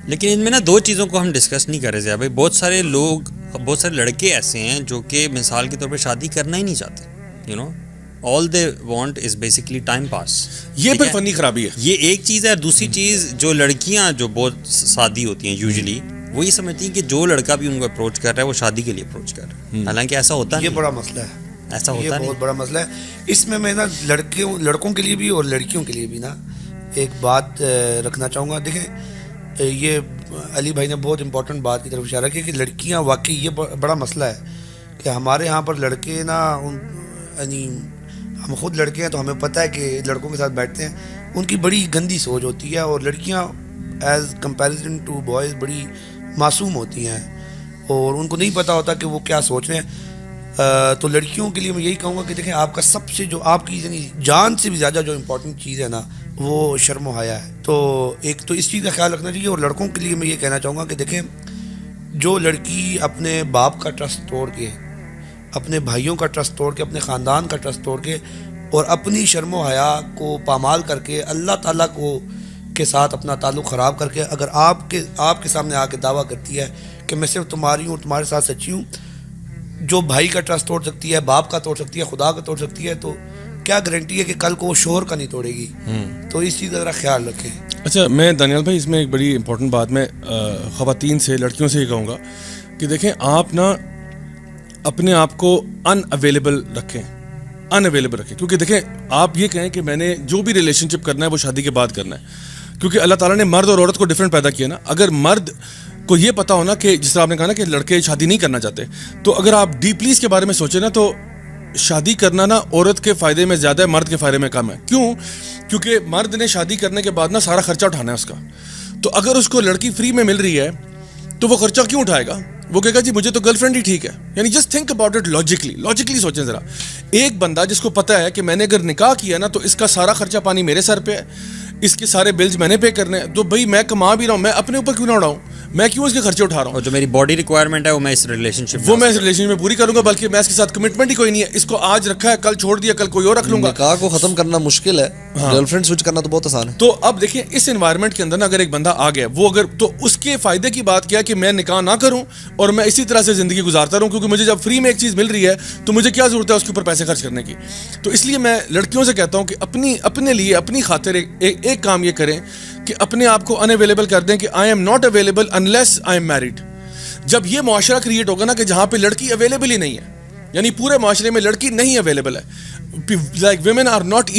لیکن ان میں نا دو چیزوں کو ہم ڈسکس نہیں کر رہے ضیاء بھائی. بہت سارے لوگ، بہت سارے لڑکے ایسے ہیں جو کہ مثال کے طور پہ شادی کرنا ہی نہیں چاہتے. You know all they want is basically time pass. یہ پھر فنی خرابی ہے. یہ ایک چیز ہے. دوسری چیز جو لڑکیاں جو بہت سادی ہوتی ہیں یوزلی وہی سمجھتی ہیں کہ جو لڑکا بھی ان کو اپروچ کر رہا ہے وہ شادی کے لیے اپروچ کر رہا ہے. حالانکہ ایسا ہوتا نہیں. یہ بڑا مسئلہ ہے. ایسا ہوتا نہیں. بہت بڑا مسئلہ ہے. اس میں نا لڑکوں کے لیے بھی اور لڑکیوں کے لیے بھی نا ایک بات رکھنا چاہوں گا. دیکھیں یہ علی بھائی نے بہت امپورٹنٹ بات کی طرف اشارہ کیا کہ لڑکیاں واقعی یہ بڑا مسئلہ ہے کہ ہمارے یہاں پر لڑکے نا یعنی ہم خود لڑکے ہیں تو ہمیں پتہ ہے کہ لڑکوں کے ساتھ بیٹھتے ہیں ان کی بڑی گندی سوچ ہوتی ہے اور لڑکیاں ایز کمپیریزن ٹو بوائز بڑی معصوم ہوتی ہیں اور ان کو نہیں پتہ ہوتا کہ وہ کیا سوچ رہے ہیں. تو لڑکیوں کے لیے میں یہی کہوں گا کہ دیکھیں آپ کا سب سے جو آپ کی یعنی جان سے بھی زیادہ جو امپورٹنٹ چیز ہے نا وہ شرم و حیا ہے. تو ایک تو اس چیز کا خیال رکھنا چاہیے. اور لڑکوں کے لیے میں یہ کہنا چاہوں گا کہ دیکھیں جو لڑکی اپنے باپ کا ٹرسٹ توڑ کے، اپنے بھائیوں کا ٹرسٹ توڑ کے، اپنے خاندان کا ٹرسٹ توڑ کے اور اپنی شرم و حیا کو پامال کر کے اللہ تعالیٰ کو کے ساتھ اپنا تعلق خراب کر کے اگر آپ کے سامنے آ کے دعویٰ کرتی ہے کہ میں صرف تمہاری ہوں اور تمہارے ساتھ سچی ہوں، جو بھائی کا ٹرسٹ توڑ سکتی ہے، باپ کا توڑ سکتی ہے، خدا کا توڑ سکتی ہے، تو کیا گارنٹی ہے کہ کل کو وہ شوہر کا نہیں توڑے گی. تو اس چیز کا ذرا خیال رکھیں. اچھا میں دانیال بھائی اس میں ایک بڑی امپورٹنٹ بات میں خواتین سے، لڑکیوں سے یہ کہوں گا کہ دیکھیں آپ نا اپنے آپ کو ان اویلیبل رکھیں. کیونکہ دیکھیں آپ یہ کہیں کہ میں نے جو بھی ریلیشن شپ کرنا ہے وہ شادی کے بعد کرنا ہے، کیونکہ اللہ تعالیٰ نے مرد اور عورت کو ڈفرینٹ پیدا کیا نا. اگر مرد کو یہ پتا ہونا کہ جس طرح آپ نے کہا نا کہ لڑکے شادی نہیں کرنا چاہتے، تو اگر آپ ڈیپلی اس کے بارے میں سوچیں نا تو شادی کرنا نا عورت کے فائدے میں زیادہ ہے، مرد کے فائدے میں کم ہے. کیوں؟ کیونکہ مرد نے شادی کرنے کے بعد نا سارا خرچہ اٹھانا ہے اس کا. تو اگر اس کو لڑکی فری میں مل رہی ہے تو وہ خرچہ کیوں اٹھائے گا؟ وہ کہے گا جی مجھے تو گرل فرینڈ ہی ٹھیک ہے. یعنی just think about it logically سوچیں ذرا. ایک بندہ جس کو پتہ ہے کہ میں نے اگر نکاح کیا نا تو اس کا سارا خرچہ پانی میرے سر پہ ہے، اس کے سارے بلز میں نے پے کرنے ہیں، تو بھائی میں کما بھی رہا ہوں، میں اپنے اوپر کیوں نہ اڑاؤں؟ میں کیوں اس کے خرچے اٹھا رہا ہوں؟ اور جو میری باڈی ریکوائرمنٹ ہے وہ میں اس ریلیشن شپ میں پوری کروں گا، بلکہ میں اس کے ساتھ کمٹمنٹ ہی کوئی نہیں ہے. اس کو آج رکھا ہے، کل چھوڑ دیا، کل کوئی اور رکھ لوں گا. نکاح کو ختم کرنا مشکل ہے، گرل فرینڈ سوئچ کرنا تو بہت آسان ہے. تو اب دیکھیں اس انوائرمنٹ کے اندر نا اگر ایک بندہ آ گیا وہ اگر تو اس کے فائدے کی بات کیا کہ میں نکاح نہ کروں اور میں اسی طرح سے زندگی گزارتا رہوں، کیونکہ مجھے جب فری میں ایک چیز مل رہی ہے تو مجھے کیا ضرورت ہے اس کے اوپر پیسے خرچ کرنے کی. تو اس لیے میں لڑکیوں سے کہتا ہوں کہ اپنے لیے اپنی خاطر ایک کام یہ کریں کہ اپنے آپ کو ان اویلیبل کر دیں کہ I am not available unless I am married. جب یہ معاشرہ کریٹ ہوگا نا کہ جہاں پہ لڑکی اویلیبل ہی نہیں ہے، یعنی پورے معاشرے میں لڑکی نہیں اویلیبل ہے، like women are not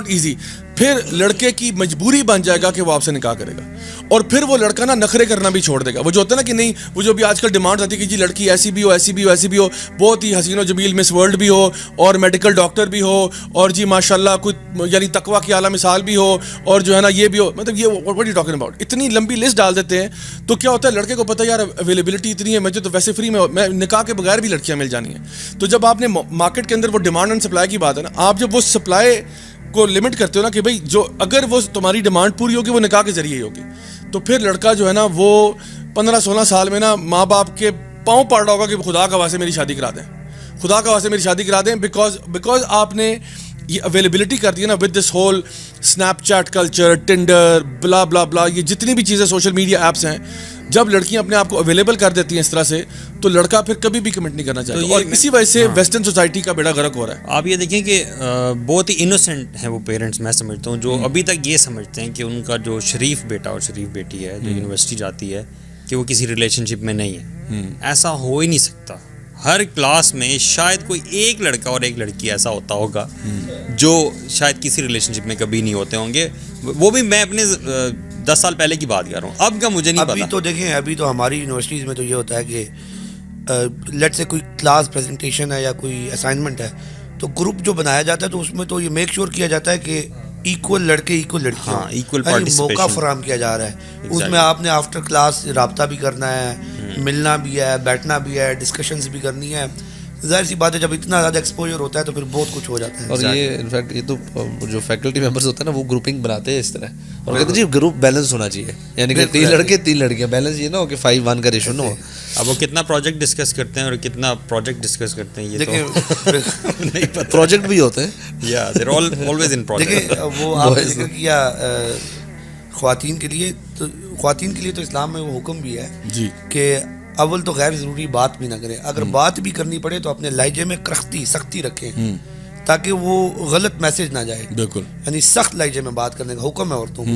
easy, پھر لڑکے کی مجبوری بن جائے گا کہ وہ آپ سے نکاح کرے گا. اور پھر وہ لڑکا نا نخرے کرنا بھی چھوڑ دے گا. وہ جو ہوتا ہے نا کہ نہیں، وہ جو بھی آج کل ڈیمانڈ آتی ہے کہ جی لڑکی ایسی بھی ہو، بہت ہی حسین و جمیل مس ورلڈ بھی ہو اور میڈیکل ڈاکٹر بھی ہو اور جی ماشاءاللہ کوئی یعنی تقویٰ کی اعلیٰ مثال بھی ہو اور جو ہے نا یہ بھی ہو. مطلب یہ what are you talking about? اتنی لمبی لسٹ ڈال دیتے ہیں. تو کیا ہوتا ہے لڑکے کو پتہ ہے یار اویلیبلٹی اتنی ہے، مجھے تو ویسے فری میں نکاح کے بغیر بھی لڑکیاں مل جانی ہیں. تو جب آپ نے مارکیٹ کے اندر وہ ڈیمانڈ اینڈ سپلائی کی بات ہے نا، آپ جب وہ سپلائی کو لمٹ کرتے ہو نا کہ بھائی جو اگر وہ تمہاری ڈیمانڈ پوری ہوگی وہ نکاح کے ذریعے ہی ہوگی، تو پھر لڑکا جو ہے نا وہ 15-16 سال میں نا ماں باپ کے پاؤں پڑ رہا ہوگا کہ خدا کا واسطے میری شادی کرا دیں بیکاز آپ نے یہ اویلیبلٹی کر دی ہے نا with this whole snap chat culture, tinder, بلا بلا بلا، یہ جتنی بھی چیزیں سوشل میڈیا ایپس ہیں. جب لڑکیاں اپنے آپ کو اویلیبل کر دیتی ہیں اس طرح سے تو لڑکا پھر کبھی بھی کمنٹ نہیں کرنا چاہتا، اور اسی وجہ سے ویسٹرن سوسائٹی کا بیڑا غرق ہو رہا ہے. آپ یہ دیکھیں کہ بہت ہی انوسینٹ ہیں وہ پیرنٹس، میں سمجھتا ہوں، جو ابھی تک یہ سمجھتے ہیں کہ ان کا جو شریف بیٹا اور شریف بیٹی ہے جو یونیورسٹی جاتی ہے کہ وہ کسی ریلیشن شپ میں نہیں ہے. ایسا ہو ہی نہیں سکتا. ہر کلاس میں شاید کوئی ایک لڑکا اور ایک لڑکی ایسا ہوتا ہوگا جو شاید کسی ریلیشن شپ میں کبھی نہیں ہوتے ہوں گے. وہ بھی میں اپنے 10 سال پہلے کی بات کر رہا ہوں، اب کا مجھے نہیں پتا. ابھی تو دیکھیں، ابھی تو ہماری یونیورسٹیز میں تو یہ ہوتا ہے کہ لیٹ سے کوئی کلاس پریزنٹیشن ہے یا کوئی اسائنمنٹ ہے تو گروپ جو بنایا جاتا ہے تو اس میں تو یہ میک شیور کیا جاتا ہے کہ ایکول لڑکے ایکول لڑکیاں، ایکول موقع فراہم کیا جا رہا ہے. اس میں آپ نے آفٹر کلاس رابطہ بھی کرنا ہے، ملنا بھی ہے، بیٹھنا بھی ہے، ڈسکشنز بھی کرنی ہے. ظاہر سی بات ہے جب اتنا زیادہ ایکسپوجر ہوتا ہے تو پھر بہت کچھ ہو جاتا ہے. اور یہ انفیکٹ یہ تو جو فیکلٹی ممبرس ہوتے ہیں نا وہ گروپنگ بناتے ہیں اس طرح اور کہتے ہیں جی گروپ بیلنس ہونا چاہیے، یعنی کہ 3 لڑکے 3 لڑکیاں، بیلنس یہ نہ ہو کہ 5-1 کا ریشو نہ ہو. اب وہ کتنا پروجیکٹ ڈسکس کرتے ہیں اور کتنا پروجیکٹ ڈسکس کرتے ہیں یہ تو نہیں پتہ. پروجیکٹ بھی ہوتے ہیں، yeah they're always in project. دیکھیں وہ آپ نے ذکر کیا خواتین کے لیے تو اسلام میں وہ حکم بھی ہے جی کہ اول تو غیر ضروری بات بھی نہ کریں, اگر بات بھی کرنی پڑے تو اپنے لہجے میں سختی رکھیں تاکہ وہ غلط میسج نہ جائے. بالکل, یعنی سخت لہجے میں بات کرنے کا حکم ہے عورتوں کو.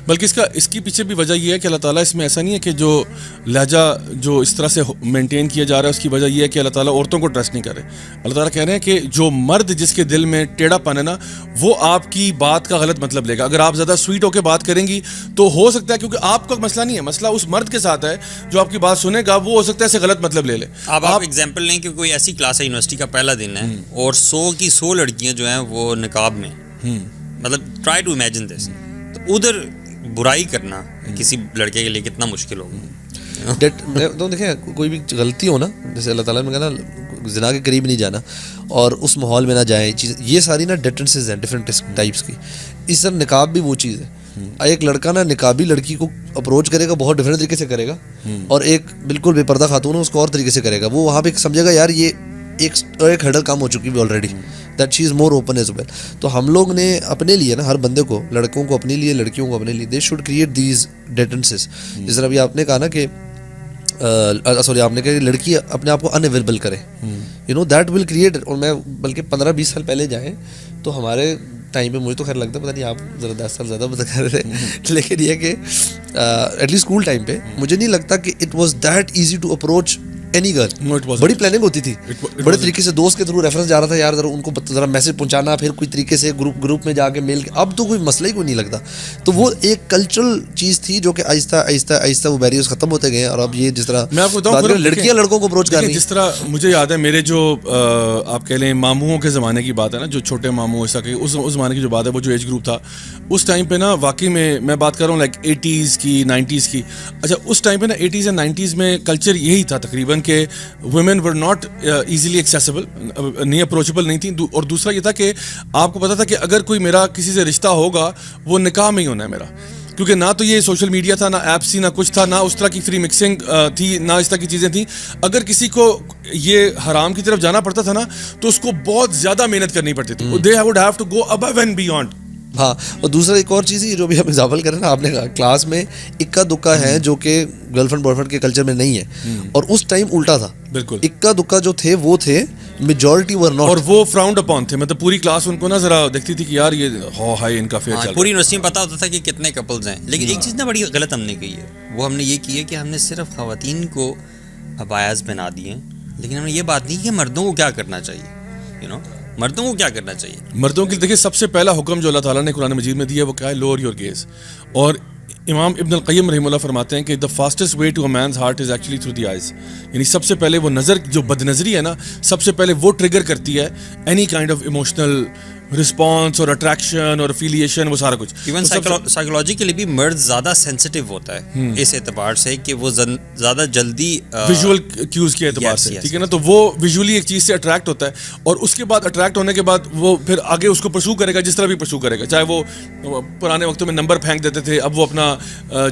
بلکہ اس کی پیچھے بھی وجہ یہ ہے کہ اللہ تعالیٰ اس میں ایسا نہیں ہے کہ جو لہجہ جو اس طرح سے مینٹین کیا جا رہا ہے اس کی وجہ یہ ہے کہ اللہ تعالیٰ عورتوں کو ٹرسٹ نہیں کر رہے. اللہ تعالیٰ کہہ رہے ہیں کہ جو مرد جس کے دل میں ٹیڑھا پن ہے نا, وہ آپ کی بات کا غلط مطلب لے گا. اگر آپ زیادہ سویٹ ہو کے بات کریں گی تو ہو سکتا ہے, کیونکہ آپ کا مسئلہ نہیں ہے, مسئلہ اس مرد کے ساتھ ہے جو آپ کی بات سنے گا, وہ ہو سکتا ہے اسے غلط مطلب لے لے. آپ ایگزامپل لیں کہ کوئی ایسی کلاس ہے یونیورسٹی کا پہلا دن ہے اور 100 کی 100 لڑکیاں جو ہیں وہ نقاب میں, مطلب ٹرائی ٹو امیجن دس, تو ادھر برائی کرنا کسی لڑکے کے لیے کتنا مشکل ہوگا. تو دیکھیں کوئی بھی غلطی ہو نا, جیسے اللہ تعالیٰ نے کہا نا زنا کے قریب نہیں جانا اور اس ماحول میں نہ جائیں, یہ ساری نا ڈیٹرنسز ہیں ڈفرینٹ ٹائپس کی. اس طرح نقاب بھی وہ چیز ہے. ایک لڑکا نا نقابی لڑکی کو اپروچ کرے گا بہت ڈفرینٹ طریقے سے کرے گا, اور ایک بالکل بے پردہ خاتون ہے اس کو اور طریقے سے کرے گا. وہ وہاں پہ سمجھے گا یار یہ ایک ہرڈل کام ہو چکی ہے already, that she is more open as well. تو ہم لوگ نے اپنے لیے نا, ہر بندے کو, لڑکوں کو اپنے لیے, لڑکیوں کو اپنے لیے, دے شوڈ کریٹ دیز ڈیٹرنسز. جس طرح ابھی آپ نے کہا نا کہ سوری آپ نے کہا کہ لڑکی اپنے آپ کو ان اویلیبل کرے, you know that will create. اور میں بلکہ 15-20 سال پہلے جائیں تو ہمارے ٹائم پہ, مجھے تو خیر لگتا ہے, پتہ نہیں آپ ذرا 10 سال زیادہ بتا کر رہے تھے, لیکن یہ کہ ایٹ لیسٹ اسکول ٹائم پہ مجھے نہیں لگتا کہ it was that easy to approach any girl. بڑی پلاننگ ہوتی تھی, بڑے طریقے سے دوست کے تھرو ریفرنس جا رہا تھا, یار ذرا ان کو ذرا میسج پہنچانا, پھر کوئی طریقے سے گروپ میں جا کے میل. اب تو کوئی مسئلہ ہی کوئی نہیں لگتا. تو وہ ایک کلچرل چیز تھی جو کہ آہستہ آہستہ وہ بیریئرز ختم ہوتے گئے. اور اب یہ جس طرح میں آپ کو بتاؤں, لڑکیاں لڑکوں کو اپروچ کر رہی ہیں, جس طرح مجھے یاد ہے میرے جو آپ کہہ لیں ماموں کے زمانے کی بات ہے نا, جو چھوٹے ماموں ایسا کہ اس زمانے کی جو بات ہے, وہ جو ایج گروپ تھا اس ٹائم پہ نا, واقعی میں بات کر رہا ہوں لائک 80s کی 90s کی. اچھا اس ٹائم پہ نا 80s اینڈ 90s میں کلچر یہی تھا تقریباً کہ women were not easily accessible, نہیں اپروچبل نہیں تھیں. اور دوسرا یہ تھا کہ آپ کو پتا تھا کہ اگر کوئی میرا کسی سے رشتہ ہوگا وہ نکاح میں ہی ہونا ہے میرا, کیونکہ نہ تو یہ سوشل میڈیا تھا, نہ ایپس تھی, نہ کچھ تھا, نہ اس طرح کی فری مکسنگ تھی, نہ اس طرح کی چیزیں تھیں. اگر کسی کو یہ حرام کی طرف جانا پڑتا تھا نا تو اس کو بہت زیادہ محنت کرنی پڑتی تھی. they would have to go above and beyond. ہاں. اور دوسرا ایک اور چیز ہے جو بھی ہم اگزامپل کریں نا, آپ نے کہا کلاس میں اکا دکا ہے جو کہ گرل فرینڈ بوائے فرینڈ کے کلچر میں نہیں ہے, اور اس ٹائم الٹا تھا. بالکل اکا دکا جو تھے وہ تھے, میجورٹی ور ناٹ, اور وہ فراؤنڈ اپون تھے. مطلب پوری کلاس ان کو نا ذرا دیکھتی تھی کہ یار یہ ہائی ان کا فیئر چل رہا ہے. پوری یونیورسٹی میں پتا ہوتا تھا کہ کتنے کپلز ہیں. لیکن ایک چیز نا بڑی غلط ہم نے کی ہے, وہ ہم نے یہ کی ہے کہ ہم نے صرف خواتین کو ابایاز بنا دیے ہیں, لیکن ہم نے یہ بات نہیں کہ مردوں کو کیا کرنا چاہیے. یو نو مردوں کو کیا کرنا چاہیے. مردوں کے دیکھیے سب سے پہلا حکم جو اللہ تعالیٰ نے قرآن مجید میں دیا ہے وہ کیا ہے, لوور یور گیز. اور امام ابن القیم رحمہ اللہ فرماتے ہیں کہ the fastest way to a man's heart is actually through the eyes. یعنی سب سے پہلے وہ نظر, جو بد نظری ہے نا, سب سے پہلے وہ ٹریگر کرتی ہے any kind of emotional response اور اٹریکشن اور افیلیشن, وہ سارا کچھ. ایون سائیکولوجیکلی بھی مرد زیادہ سینسٹیو ہوتا ہے اس اعتبار سے کہ وہ زیادہ جلدی ویژول کیوز کے اعتبار سے, ٹھیک ہے نا. تو وہ ویژولی ایک چیز سے اٹریکٹ ہوتا ہے, اور اس کے بعد اٹریکٹ ہونے کے بعد وہ پھر آگے اس کو پرسو کرے گا جس طرح بھی پرسو کرے گا. چاہے وہ پرانے وقتوں میں نمبر پھینک دیتے تھے, اب وہ اپنا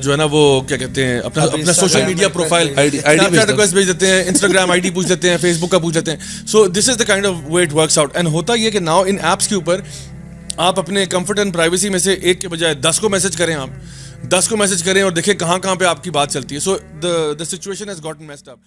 جو ہے نا وہ کیا کہتے ہیں اپنا سوشل میڈیا پروفائل ریکویسٹ بھیج دیتے ہیں, انسٹاگرام آئی ڈی پوچھ لیتے ہیں, فیس بک کا پوچھ لیتے ہیں. So this is the kind of way it works out. And ہوتا یہ کہ ناؤ ان ایپس کے اوپر آپ اپنے کمفرٹ اینڈ پرائیویسی میں سے ایک کے بجائے 10 کو میسج کریں, آپ 10 کو میسج کریں اور دیکھیں کہاں پہ آپ کی بات چلتی ہے. سو the situation has gotten messed up.